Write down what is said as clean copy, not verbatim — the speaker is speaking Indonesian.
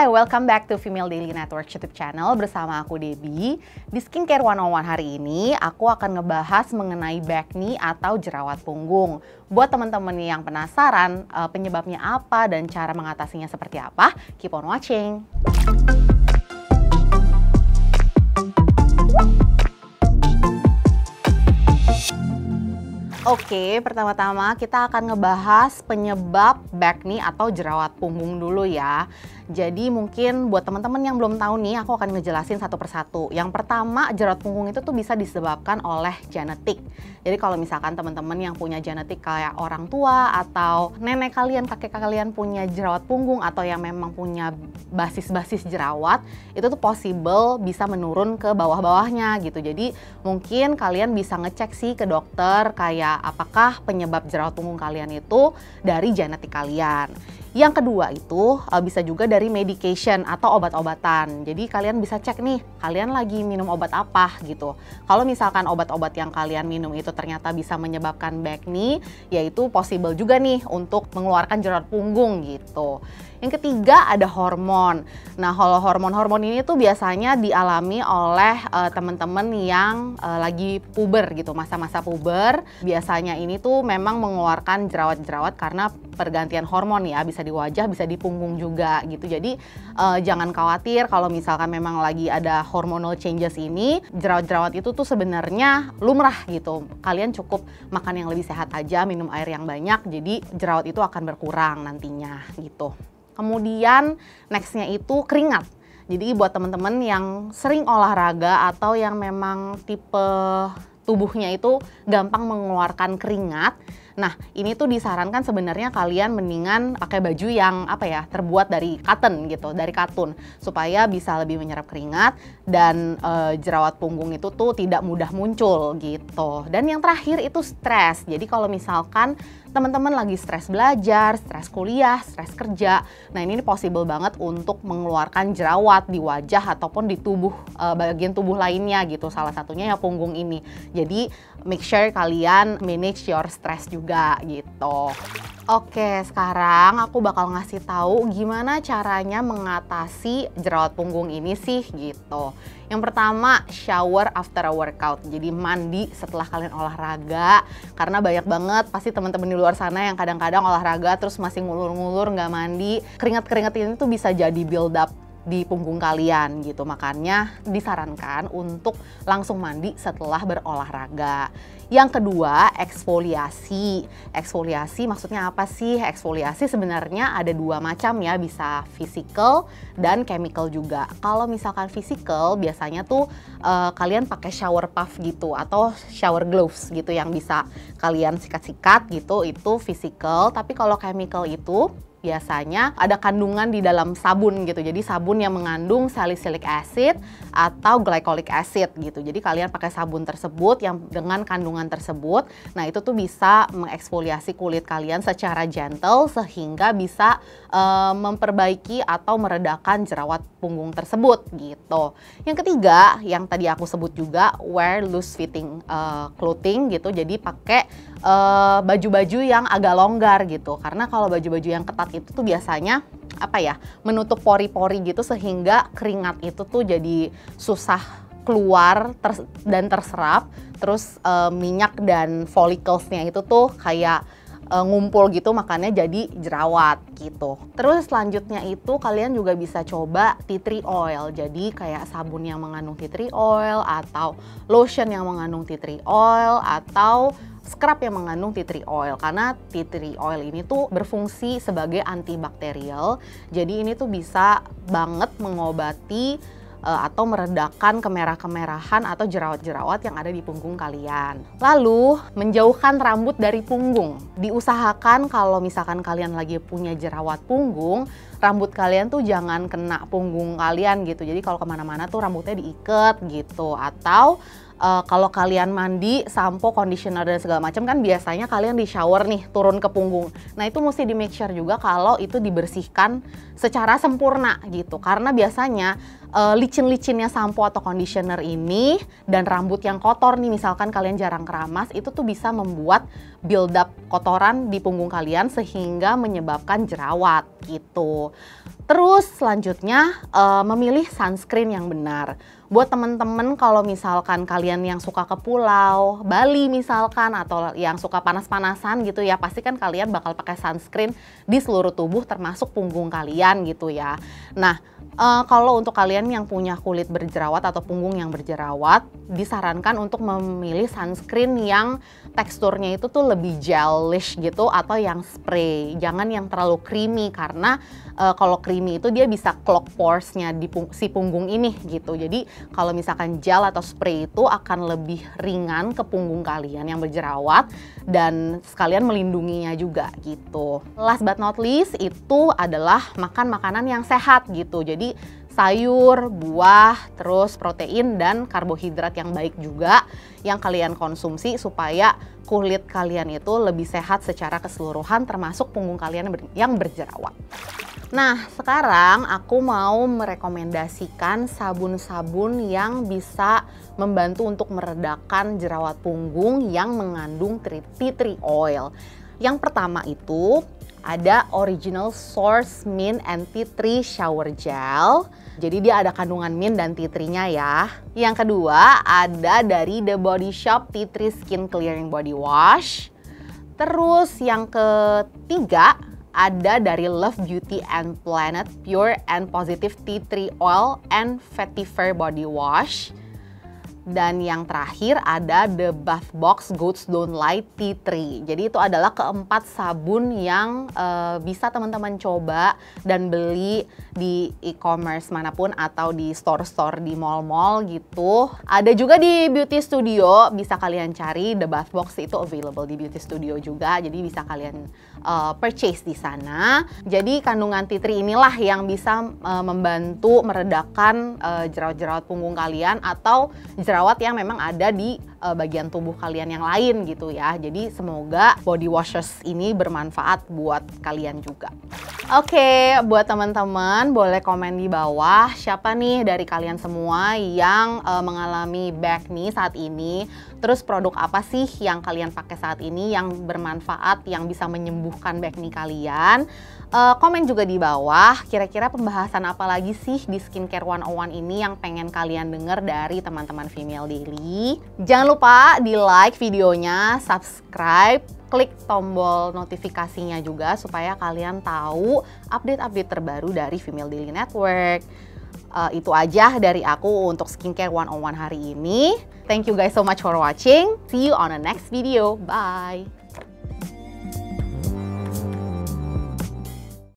Hai, welcome back to Female Daily Network YouTube channel bersama aku Debbie. Di Skincare 101 hari ini, aku akan ngebahas mengenai acne atau jerawat punggung. Buat teman-teman yang penasaran penyebabnya apa dan cara mengatasinya seperti apa, keep on watching. Oke, pertama-tama kita akan ngebahas penyebab acne atau jerawat punggung dulu ya. Jadi mungkin buat teman-teman yang belum tahu nih, aku akan ngejelasin satu persatu. Yang pertama, jerawat punggung itu tuh bisa disebabkan oleh genetik. Jadi kalau misalkan teman-teman yang punya genetik kayak orang tua atau nenek kalian, kakek kalian punya jerawat punggung atau yang memang punya basis-basis jerawat, itu tuh possible bisa menurun ke bawah-bawahnya gitu. Jadi mungkin kalian bisa ngecek sih ke dokter kayak apakah penyebab jerawat punggung kalian itu dari genetik kalian. Yang kedua itu bisa juga dari medication atau obat-obatan. Jadi kalian bisa cek nih, kalian lagi minum obat apa gitu. Kalau misalkan obat-obat yang kalian minum itu ternyata bisa menyebabkan acne, yaitu possible juga nih untuk mengeluarkan jerawat punggung gitu. Yang ketiga ada hormon. Nah, kalau hormon-hormon ini tuh biasanya dialami oleh teman-teman yang lagi puber gitu, masa-masa puber. Biasanya ini tuh memang mengeluarkan jerawat-jerawat karena pergantian hormon ya, bisa di wajah, bisa di punggung juga gitu. Jadi jangan khawatir kalau misalkan memang lagi ada hormonal changes ini, jerawat-jerawat itu tuh sebenarnya lumrah gitu. Kalian cukup makan yang lebih sehat aja, minum air yang banyak, jadi jerawat itu akan berkurang nantinya gitu. Kemudian nextnya itu keringat. Jadi buat teman-teman yang sering olahraga atau yang memang tipe tubuhnya itu gampang mengeluarkan keringat, nah ini tuh disarankan sebenarnya kalian mendingan pakai baju yang terbuat dari cotton gitu, dari katun, supaya bisa lebih menyerap keringat dan jerawat punggung itu tuh tidak mudah muncul gitu. Dan yang terakhir itu stres. Jadi kalau misalkan teman-teman lagi stres belajar, stres kuliah, stres kerja, nah ini possible banget untuk mengeluarkan jerawat di wajah ataupun di tubuh, bagian tubuh lainnya gitu, salah satunya ya punggung ini. Jadi make sure kalian manage your stress juga gitu. Oke, sekarang aku bakal ngasih tahu gimana caranya mengatasi jerawat punggung ini sih gitu. Yang pertama, shower after a workout. Jadi mandi setelah kalian olahraga. Karena banyak banget pasti teman-teman di luar sana yang kadang-kadang olahraga terus masih ngulur-ngulur nggak mandi. Keringat-keringat ini tuh bisa jadi build up di punggung kalian gitu. Makanya disarankan untuk langsung mandi setelah berolahraga. Yang kedua, eksfoliasi. Eksfoliasi maksudnya apa sih? Eksfoliasi sebenarnya ada dua macam ya, bisa physical dan chemical juga. Kalau misalkan physical biasanya tuh kalian pakai shower puff gitu atau shower gloves gitu yang bisa kalian sikat-sikat gitu, itu physical. Tapi kalau chemical itu biasanya ada kandungan di dalam sabun gitu. Jadi sabun yang mengandung salicylic acid atau glycolic acid gitu. Jadi kalian pakai sabun tersebut yang dengan kandungan tersebut. Nah, itu tuh bisa mengeksfoliasi kulit kalian secara gentle sehingga bisa memperbaiki atau meredakan jerawat punggung tersebut gitu. Yang ketiga, yang tadi aku sebut juga, wear loose fitting clothing gitu. Jadi pakai baju-baju yang agak longgar gitu. Karena kalau baju-baju yang ketat itu tuh biasanya menutup pori-pori gitu sehingga keringat itu tuh jadi susah keluar dan terserap. Terus minyak dan follicles-nya itu tuh kayak ngumpul gitu, makanya jadi jerawat gitu. Terus selanjutnya itu kalian juga bisa coba tea tree oil. Jadi kayak sabun yang mengandung tea tree oil atau lotion yang mengandung tea tree oil atau scrub yang mengandung tea tree oil. Karena tea tree oil ini tuh berfungsi sebagai antibakterial. Jadi ini tuh bisa banget mengobati atau meredakan kemerah-kemerahan atau jerawat-jerawat yang ada di punggung kalian. Lalu, menjauhkan rambut dari punggung. Diusahakan kalau misalkan kalian lagi punya jerawat punggung, rambut kalian tuh jangan kena punggung kalian gitu. Jadi kalau kemana-mana tuh rambutnya diikat gitu. Atau kalau kalian mandi, sampo, conditioner dan segala macam kan biasanya kalian di shower nih turun ke punggung. Nah itu mesti di make sure juga kalau itu dibersihkan secara sempurna gitu. Karena biasanya licin-licinnya sampo atau conditioner ini dan rambut yang kotor nih, misalkan kalian jarang keramas, itu tuh bisa membuat build up kotoran di punggung kalian sehingga menyebabkan jerawat gitu. Terus selanjutnya memilih sunscreen yang benar. Buat temen-temen kalau misalkan kalian yang suka ke pulau, Bali misalkan, atau yang suka panas-panasan gitu ya, pasti kan kalian bakal pakai sunscreen di seluruh tubuh termasuk punggung kalian gitu ya. Nah, kalau untuk kalian yang punya kulit berjerawat atau punggung yang berjerawat, disarankan untuk memilih sunscreen yang teksturnya itu tuh lebih gelish gitu atau yang spray. Jangan yang terlalu creamy karena kalau creamy itu dia bisa clog pores-nya di si punggung ini gitu. Jadi kalau misalkan gel atau spray itu akan lebih ringan ke punggung kalian yang berjerawat dan sekalian melindunginya juga gitu. Last but not least itu adalah makan makanan yang sehat gitu. Jadi sayur, buah, terus protein dan karbohidrat yang baik juga yang kalian konsumsi supaya kulit kalian itu lebih sehat secara keseluruhan termasuk punggung kalian yang berjerawat. Nah, sekarang aku mau merekomendasikan sabun-sabun yang bisa membantu untuk meredakan jerawat punggung yang mengandung tea tree oil. Yang pertama itu ada Original Source Mint and Tea Tree Shower Gel. Jadi dia ada kandungan mint dan tea tree-nya ya. Yang kedua ada dari The Body Shop Tea Tree Skin Clearing Body Wash. Terus yang ketiga ada dari Love Beauty and Planet Pure and Positive Tea Tree Oil and Vetiver Body Wash. Dan yang terakhir ada The Bath Box Goats Don't Lie Tea Tree. Jadi itu adalah keempat sabun yang bisa teman-teman coba dan beli di e-commerce manapun atau di store-store di mall-mall gitu. Ada juga di beauty studio, bisa kalian cari. The Bath Box itu available di beauty studio juga, jadi bisa kalian purchase di sana. Jadi kandungan tea tree inilah yang bisa membantu meredakan jerawat-jerawat punggung kalian atau jerawat yang memang ada di bagian tubuh kalian yang lain gitu ya. Jadi semoga body washes ini bermanfaat buat kalian juga. Oke, buat teman-teman boleh komen di bawah siapa nih dari kalian semua yang mengalami acne saat ini. Terus produk apa sih yang kalian pakai saat ini yang bermanfaat, yang bisa menyembuhkan acne kalian. Komen juga di bawah, kira-kira pembahasan apa lagi sih di Skincare 101 ini yang pengen kalian denger dari teman-teman Female Daily. Jangan lupa di like videonya, subscribe, klik tombol notifikasinya juga supaya kalian tahu update-update terbaru dari Female Daily Network. Itu aja dari aku untuk Skincare 101 hari ini. Thank you guys so much for watching. See you on the next video. Bye!